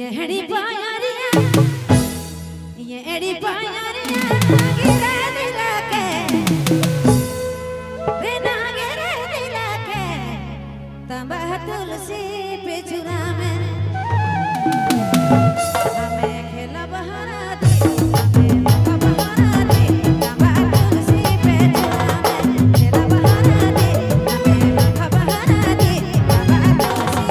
एड़ी पायारिया ये एड़ी पायारिया गिरे दिल के रे ना गिरे दिल के तंबा तुलसी पे चुरा में हमें खेला बहारा दे हमें मौका बहारा दे तंबा तुलसी पे चुरा में खेला बहारा दे हमें मौका बहारा दे तंबा तुलसी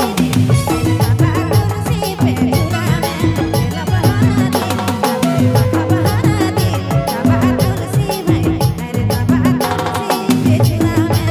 तंबा तुलसी पे चुरा में खेला बहारा दे हमें मौका बहारा दे तंबा तुलसी में अरे तंबा तुलसी पे चुरा में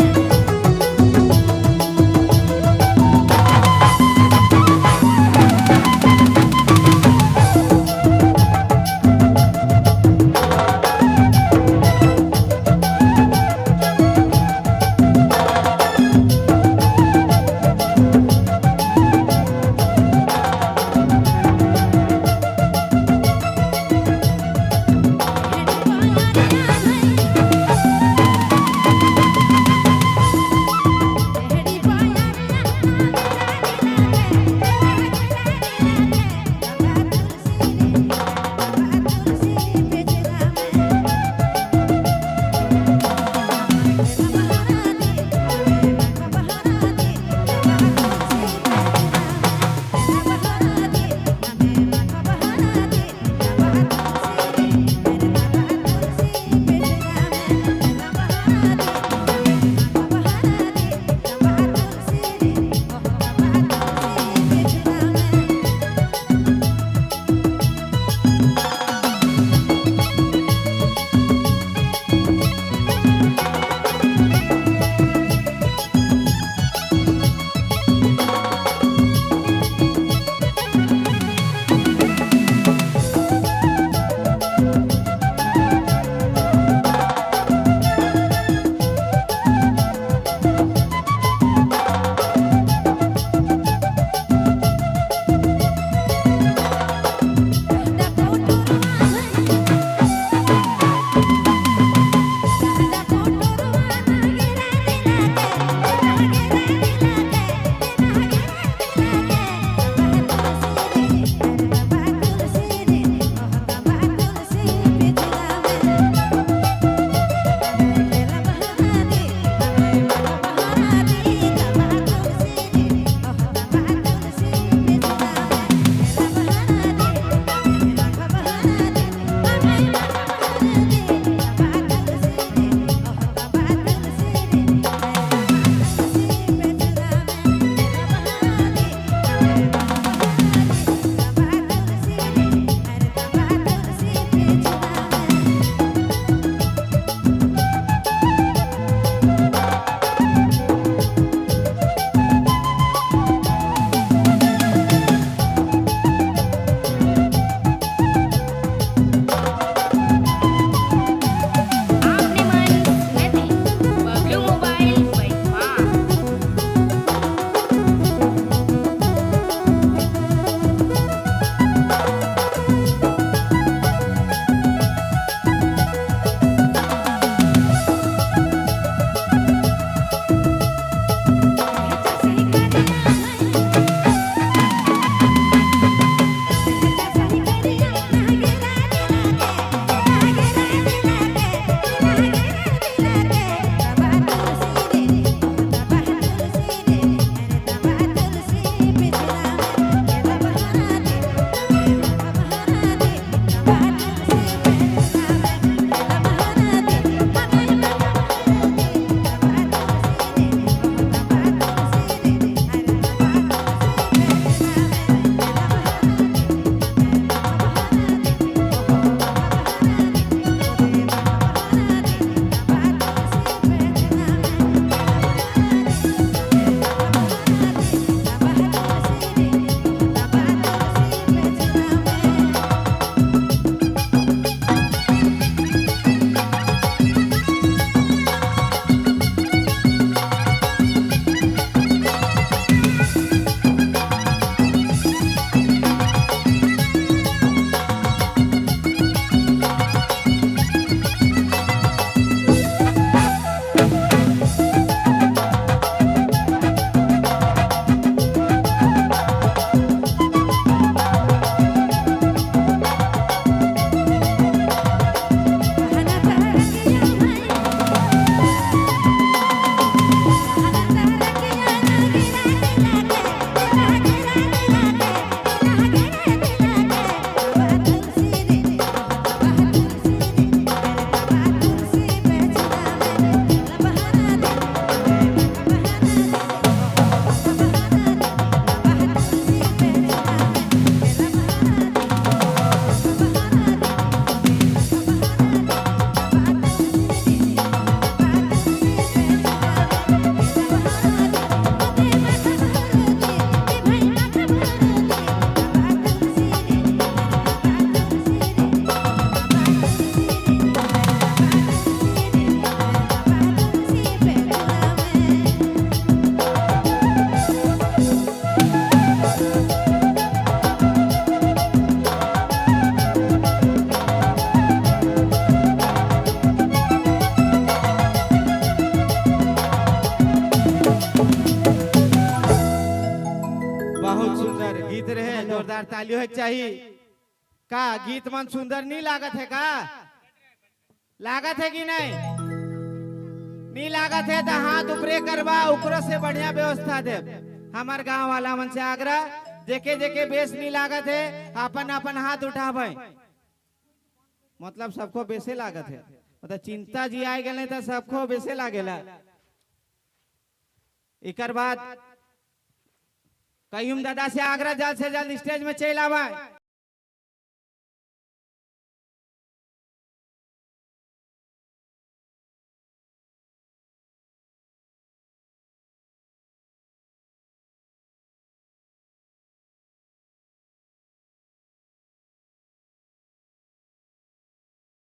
जोरदार ताली हो चाहिए। का गीत मन सुंदर नहीं लागत है का? लागत है कि नहीं लागत है तो हाथ ऊपरे करवा, ऊपर से बढ़िया व्यवस्था दे। हमार गांव वाला मन से आग्रह, जेके जेके बेस नहीं लागत है अपन अपन हाथ उठावे। मतलब सबको बेसे लागत है, मतलब चिंता जी आए गए तो सबको बेसे लागेला। इकर बाद कयूम दादा से आग्रह जल्द से जल्द स्टेज में चल आवा।